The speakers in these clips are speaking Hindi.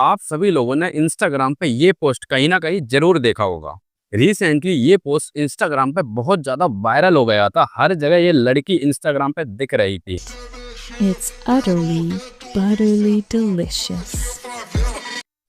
आप सभी लोगों ने इंस्टाग्राम पे ये पोस्ट कहीं ना कहीं जरूर देखा होगा। रिसेंटली ये पोस्ट इंस्टाग्राम पे बहुत ज्यादा वायरल हो गया था। हर जगह ये लड़की इंस्टाग्राम पे दिख रही थी। It's utterly, butterly delicious.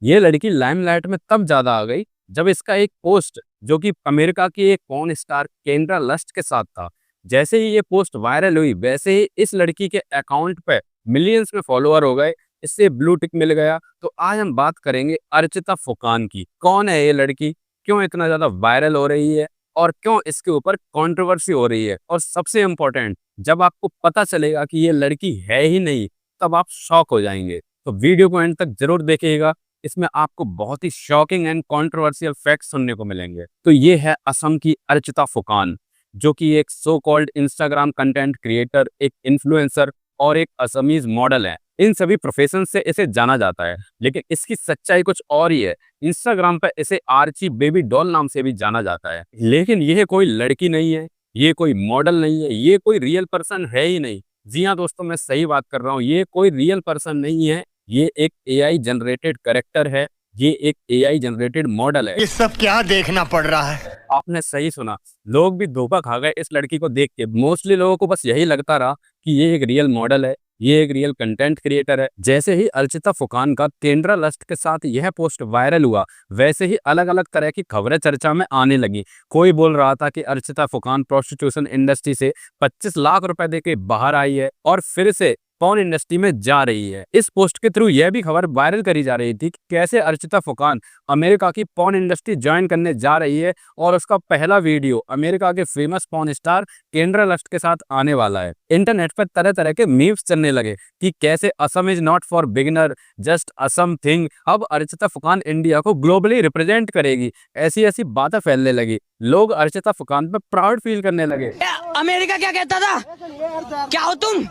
ये लड़की लाइमलाइट में तब ज्यादा आ गई जब इसका एक पोस्ट जो कि अमेरिका की एक पॉर्न स्टार केंड्रा लस्ट के साथ था। जैसे ही ये पोस्ट वायरल हुई वैसे ही इस लड़की के अकाउंट पे मिलियंस में फॉलोअर हो गए। इससे ब्लू टिक मिल गया। तो आज हम बात करेंगे अर्चिता फुकान की। कौन है ये लड़की, क्यों इतना ज्यादा वायरल हो रही है और क्यों इसके ऊपर कंट्रोवर्सी हो रही है, और सबसे इम्पोर्टेंट जब आपको पता चलेगा कि ये लड़की है ही नहीं तब आप शॉक हो जाएंगे। तो वीडियो को एंड तक जरूर देखिएगा। इसमें आपको बहुत ही शॉकिंग एंड कंट्रोवर्शियल फैक्ट सुनने को मिलेंगे। तो ये है असम की अर्चिता फुकान, जो कि एक so called Instagram content creator, एक इन्फ्लुएंसर और एक असमीज मॉडल है। इन सभी प्रोफेशन से इसे जाना जाता है, लेकिन इसकी सच्चाई कुछ और ही है। इंस्टाग्राम पर इसे आर्ची बेबी डॉल नाम से भी जाना जाता है। लेकिन यह कोई लड़की नहीं है, ये कोई मॉडल नहीं है, ये कोई रियल पर्सन है ही नहीं। जी हाँ दोस्तों, मैं सही बात कर रहा हूँ। ये कोई रियल पर्सन नहीं है, ये एक एआई जनरेटेड कैरेक्टर है, ये एक एआई जनरेटेड मॉडल है। ये सब क्या देखना पड़ रहा है? आपने सही सुना, लोग भी धोखा खा गए इस लड़की को देख के। मोस्टली लोगों को बस यही लगता रहा कि ये एक रियल मॉडल है, ये एक रियल कंटेंट क्रिएटर है। जैसे ही अर्चिता फुकान का केंड्रा लस्ट के साथ यह पोस्ट वायरल हुआ, वैसे ही अलग अलग तरह की खबरें चर्चा में आने लगी। कोई बोल रहा था कि अर्चिता फुकान प्रोस्टिट्यूशन इंडस्ट्री से 25 लाख रुपए देके बाहर आई है और फिर से पॉर्न इंडस्ट्री में जा रही है। इस पोस्ट के थ्रू यह भी खबर वायरल करी जा रही थी कि कैसे अर्चिता फुकान अमेरिका की पॉर्न इंडस्ट्री ज्वाइन करने जा रही है और उसका पहला वीडियो अमेरिका के famous porn star Kendra Lust के साथ आने वाला है। इंटरनेट पर तरह तरह के मीम्स चलने लगे कि कैसे Assam is not for beginner, just Assam thing. अब अर्चिता फुकान इंडिया को ग्लोबली रिप्रेजेंट करेगी, ऐसी ऐसी बातें फैलने लगी। लोग अर्चिता फुकान पर प्राउड फील करने लगे। अमेरिका क्या कहता था, क्या हो तुम,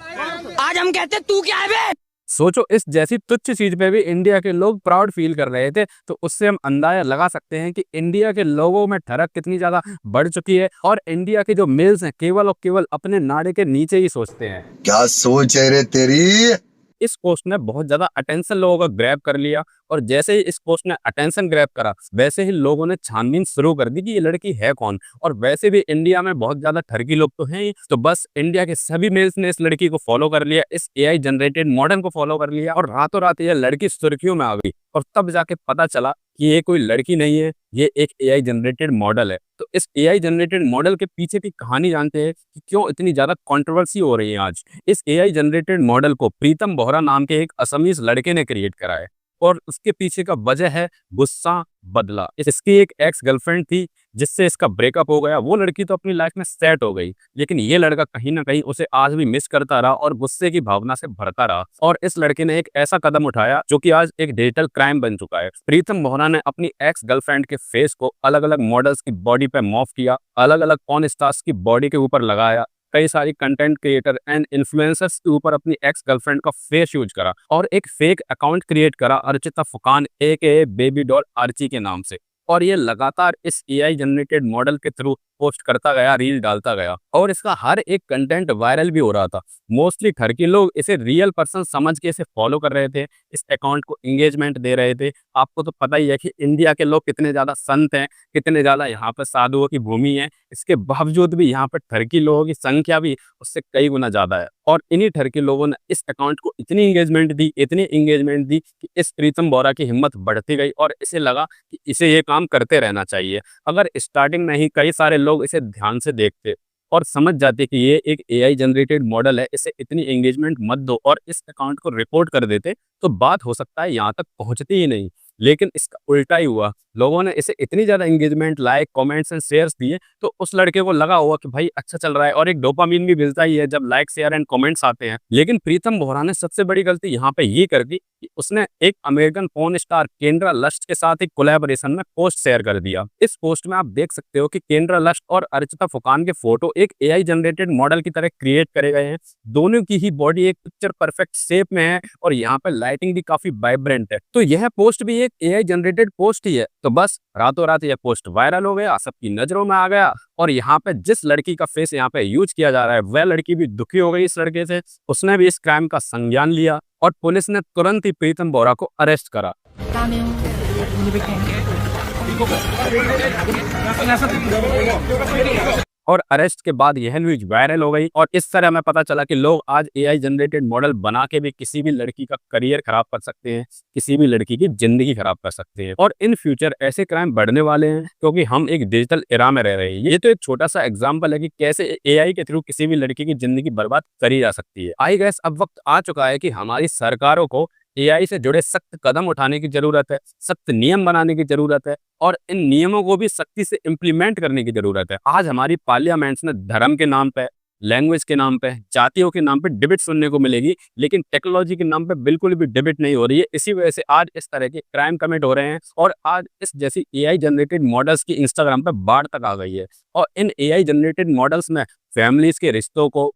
आज हम कहते तू क्या है बे? सोचो, इस जैसी तुच्छ चीज पे भी इंडिया के लोग प्राउड फील कर रहे थे, तो उससे हम अंदाजा लगा सकते हैं कि इंडिया के लोगों में ठरक कितनी ज्यादा बढ़ चुकी है। और इंडिया के जो मेल्स हैं केवल और केवल अपने नाड़े के नीचे ही सोचते हैं। क्या सोच है रे तेरी? इस पोस्ट ने बहुत ज्यादा अटेंशन लोगों का ग्रैब कर लिया, और जैसे ही इस पोस्ट ने अटेंशन ग्रैब करा वैसे ही लोगों ने छानबीन शुरू कर दी कि ये लड़की है कौन। और वैसे भी इंडिया में बहुत ज्यादा ठरकी लोग तो हैं ही, तो बस इंडिया के सभी मेल्स ने इस लड़की को फॉलो कर लिया, इस एआई जनरेटेड मॉडल को फॉलो कर लिया, और रातों रात ये लड़की सुर्खियों में आ गई। और तब जाके पता चला कि ये कोई लड़की नहीं है, ये एक एआई जनरेटेड मॉडल है। तो इस एआई जनरेटेड मॉडल के पीछे की कहानी जानते हैं कि क्यों इतनी ज्यादा कंट्रोवर्सी हो रही है आज। इस एआई जनरेटेड मॉडल को प्रीतम बोहरा नाम के एक असमीज लड़के ने क्रिएट करा है, और उसके पीछे का वजह है गुस्सा बदला। इसकी एक एक्स गर्लफ्रेंड थी जिससे इसका ब्रेकअप हो गया। वो लड़की तो अपनी लाइफ में सेट हो गई, लेकिन ये लड़का कहीं ना कहीं उसे आज भी मिस करता रहा और गुस्से की भावना से भरता रहा। और इस लड़के ने एक ऐसा कदम उठाया जो कि आज एक डिजिटल क्राइम बन चुका है। प्रीतम बोहरा ने अपनी एक्स गर्लफ्रेंड के फेस को अलग अलग मॉडल्स की बॉडी पे मॉर्फ किया, अलग अलग पॉर्न स्टार्स की बॉडी के ऊपर लगाया, कई सारी कंटेंट क्रिएटर एंड इन्फ्लुएंसर्स के ऊपर अपनी एक्स गर्लफ्रेंड का फेस यूज करा, और एक फेक अकाउंट क्रिएट करा Archita Phukan AKA baby doll Archie के नाम से। और ये लगातार इस एआई जनरेटेड मॉडल के थ्रू पोस्ट करता गया, रील डालता गया, और इसका हर एक कंटेंट वायरल भी हो रहा था। मोस्टली ठरकी लोग इसे रियल पर्सन समझ के इसे फॉलो कर रहे थे, इस अकाउंट को एंगेजमेंट दे रहे थे। आपको तो पता ही है कि इंडिया के लोग कितने ज्यादा संत हैं, कितने ज्यादा यहाँ पर साधुओं की भूमि है। इसके बावजूद भी यहाँ पर ठरकी लोगों की संख्या भी उससे कई गुना ज्यादा है। और इन्हीं ठरकी लोगों ने इस अकाउंट को इतनी एंगेजमेंट दी, इतनी एंगेजमेंट दी कि इस प्रीतम बोहरा की हिम्मत बढ़ती गई, और इसे लगा कि इसे ये काम करते रहना चाहिए। अगर स्टार्टिंग में ही कई सारे लोग इसे ध्यान से देखते और समझ जाते कि ये एक एआई जनरेटेड मॉडल है, इसे इतनी एंगेजमेंट मत दो, और इस अकाउंट को रिपोर्ट कर देते, तो बात हो सकता है यहाँ तक पहुंचती ही नहीं। लेकिन इसका उल्टा ही हुआ। लोगों ने इसे इतनी ज्यादा engagement, like, comments and shares दिए, तो उस लड़के को लगा हुआ कि भाई अच्छा चल रहा है, और एक डोपामिन भी मिलता ही है जब लाइक, शेयर एंड कमेंट्स आते हैं। लेकिन प्रीतम बोहरा ने सबसे बड़ी गलती यहाँ पे ये कर दी कि उसने एक American porn star Kendra Lust के साथ एक कोलैबोरेशन में पोस्ट शेयर कर दिया। इस पोस्ट में आप देख सकते हो कि केंड्रा लस्ट और अर्चिता फुकान के फोटो एक एआई जनरेटेड मॉडल की तरह क्रिएट करे गए हैं। दोनों की ही बॉडी एक पिक्चर परफेक्ट शेप में है, और यहाँ पे लाइटिंग भी काफी वाइब्रेंट है। तो यह पोस्ट भी एक एआई जनरेटेड पोस्ट ही है। तो बस रातों रात यह पोस्ट वायरल हो गया, सबकी नजरों में आ गया, और यहाँ पे जिस लड़की का फेस यहाँ पे यूज किया जा रहा है वह लड़की भी दुखी हो गई इस लड़के से। उसने भी इस क्राइम का संज्ञान लिया, और पुलिस ने तुरंत ही प्रीतम बोहरा को अरेस्ट करा। और अरेस्ट के बाद यह न्यूज वायरल हो गई और इस तरह हमें पता चला कि लोग आज एआई जनरेटेड मॉडल बना के भी किसी भी लड़की का करियर खराब कर सकते हैं, किसी भी लड़की की जिंदगी खराब कर सकते हैं। और इन फ्यूचर ऐसे क्राइम बढ़ने वाले हैं क्योंकि हम एक डिजिटल एरा में रह रहे हैं। ये तो एक छोटा सा एग्जांपल है कि कैसे एआई के थ्रू किसी भी लड़की की जिंदगी बर्बाद करी जा सकती है। आई गेस अब वक्त आ चुका है कि हमारी सरकारों को एआई से जुड़े सख्त कदम उठाने की जरूरत है, सख्त नियम बनाने की जरूरत है और इन नियमों को भी सख्ती से इम्प्लीमेंट करने की जरूरत है। आज हमारी पार्लियामेंट्स में धर्म के नाम पे, लैंग्वेज के नाम पे, जातियों के नाम पे डिबेट सुनने को मिलेगी, लेकिन टेक्नोलॉजी के नाम पे बिल्कुल भी डिबेट नहीं हो रही है। इसी वजह से आज इस तरह के क्राइम कमिट हो रहे हैं और आज इस जैसी एआई जनरेटेड मॉडल्स की इंस्टाग्राम पे बाढ़ तक आ गई है। और इन एआई जनरेटेड मॉडल्स में फैमिलीज के रिश्तों को,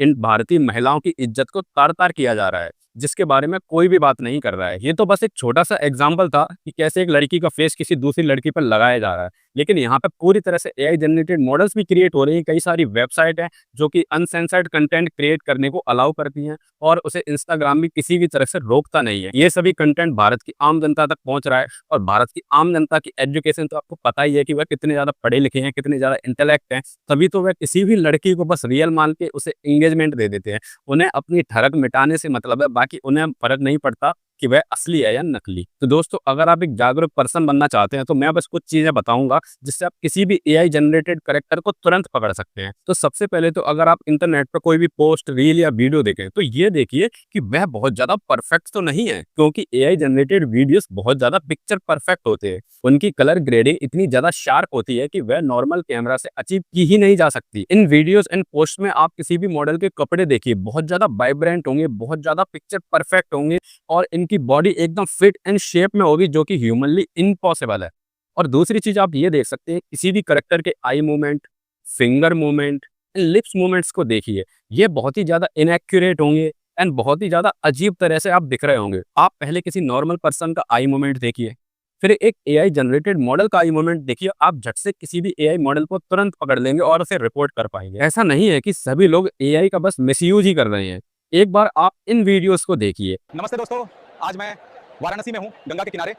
इन भारतीय महिलाओं की इज्जत को तार-तार किया जा रहा है, जिसके बारे में कोई भी बात नहीं कर रहा है। ये तो बस एक छोटा सा एग्जाम्पल था कि कैसे एक लड़की का फेस किसी दूसरी लड़की पर लगाया जा रहा है, लेकिन यहाँ पे पूरी तरह से एआई जनरेटेड मॉडल्स भी क्रिएट हो रही हैं। कई सारी वेबसाइट हैं जो कि अनसेंसर्ड कंटेंट क्रिएट करने को अलाउ करती हैं और उसे इंस्टाग्राम भी किसी भी तरह से रोकता नहीं है। ये सभी कंटेंट भारत की आम जनता तक पहुंच रहा है और भारत की आम जनता की एजुकेशन तो आपको पता ही है कि वह कितने ज्यादा पढ़े लिखे हैं, कितने ज्यादा इंटेलेक्ट हैं। तभी तो वह किसी भी लड़की को बस रियल मान के उसे एंगेजमेंट दे देते हैं। उन्हें अपनी ठरक मिटाने से मतलब है, बाकी उन्हें फर्क नहीं पड़ता कि वह असली है या नकली। तो दोस्तों, अगर आप एक जागरूक पर्सन बनना चाहते हैं तो मैं बस कुछ चीजें बताऊंगा जिससे आप किसी भी एआई जनरेटेड कैरेक्टर को तुरंत पकड़ सकते हैं। तो सबसे पहले तो अगर आप इंटरनेट पर कोई भी पोस्ट, रील या वीडियो देखें तो ये देखिए कि वह बहुत ज्यादा परफेक्ट तो नहीं है, क्योंकि एआई जनरेटेड वीडियोस बहुत ज्यादा पिक्चर परफेक्ट होते हैं। उनकी कलर ग्रेडिंग इतनी ज्यादा शार्प होती है कि वह नॉर्मल कैमरा से अचीव की ही नहीं जा सकती। इन वीडियोस एंड पोस्ट में आप किसी भी मॉडल के कपड़े देखिए, बहुत ज्यादा वाइब्रेंट होंगे, बहुत ज्यादा पिक्चर परफेक्ट होंगे और इनकी बॉडी एकदम फिट एंड शेप में होगी, जो कि ह्यूमनली इम्पॉसिबल है। और दूसरी चीज आप ये देख सकते हैं, किसी भी करेक्टर के eye movement, finger movement, lips movements को देखिए, ये बहुत ही ज्यादा इनएक्यूरेट होंगे एंड बहुत ही ज्यादा अजीब तरह से आप दिख रहे होंगे। आप पहले किसी नॉर्मल पर्सन का आई मूवमेंट देखिए, फिर एक एआई जनरेटेड मॉडल का आई मूवमेंट देखिए, आप झट से किसी भी एआई मॉडल को तुरंत पकड़ लेंगे और उसे रिपोर्ट कर पाएंगे। ऐसा नहीं है कि सभी लोग एआई का बस मिसयूज ही कर रहे हैं। एक बार आप इन वीडियोस को देखिए। नमस्ते दोस्तों, आज मैं वाराणसी में हूँ, गंगा के किनारे।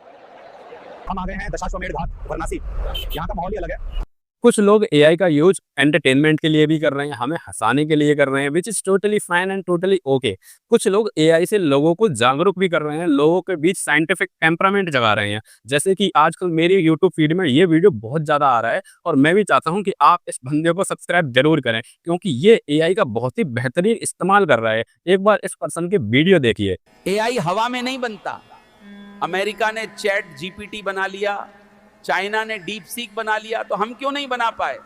हम आ गए हैं दशाश्वमेध घाट वाराणसी। यहाँ का माहौल ही अलग है। कुछ लोग एआई का यूज एंटरटेनमेंट के लिए भी कर रहे हैं, हमें हंसाने के लिए कर रहे हैं, which is totally fine and totally okay. कुछ लोग एआई से लोगों को जागरूक भी कर रहे हैं, लोगों के बीच साइंटिफिक टेम्परामेंट जगा रहे हैं। जैसे कि आजकल मेरी यूट्यूब फीड में ये वीडियो बहुत ज्यादा आ रहा है और मैं भी चाहता हूँ कि आप इस बंदे को सब्सक्राइब जरूर करें, क्योंकि ये एआई का बहुत ही बेहतरीन इस्तेमाल कर रहा है। एक बार इस पर्सन के वीडियो देखिए। एआई हवा में नहीं बनता। अमेरिका ने चैट जीपीटी बना लिया, चाइना ने डीप सीक बना लिया, तो हम क्यों नहीं बना पाए?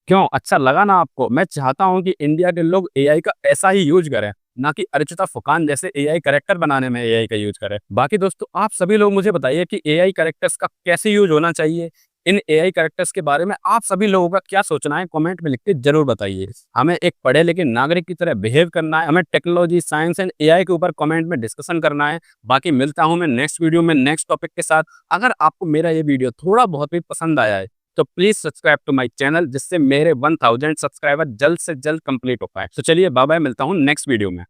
क्यों, अच्छा लगा ना आपको? मैं चाहता हूं कि इंडिया के लोग एआई का ऐसा ही यूज करें, ना कि अर्चिता फुकान जैसे एआई कैरेक्टर बनाने में एआई का यूज करें। बाकी दोस्तों, आप सभी लोग मुझे बताइए कि एआई कैरेक्टर्स का कैसे यूज होना चाहिए। इन एआई कैरेक्टर्स के बारे में आप सभी लोगों का क्या सोचना है, कमेंट में लिख के जरूर बताइए। हमें एक पढ़े लिखे नागरिक की तरह बिहेव करना है, हमें टेक्नोलॉजी, साइंस एंड एआई के ऊपर कमेंट में डिस्कशन करना है। बाकी मिलता हूं मैं नेक्स्ट वीडियो में नेक्स्ट टॉपिक के साथ। अगर आपको मेरा ये वीडियो थोड़ा बहुत भी पसंद आया है तो please subscribe to my channel, जिससे मेरे 1000 सब्सक्राइबर जल्द से जल्द कंप्लीट हो पाए। तो चलिए बाय बाय, मिलता हूं नेक्स्ट वीडियो में।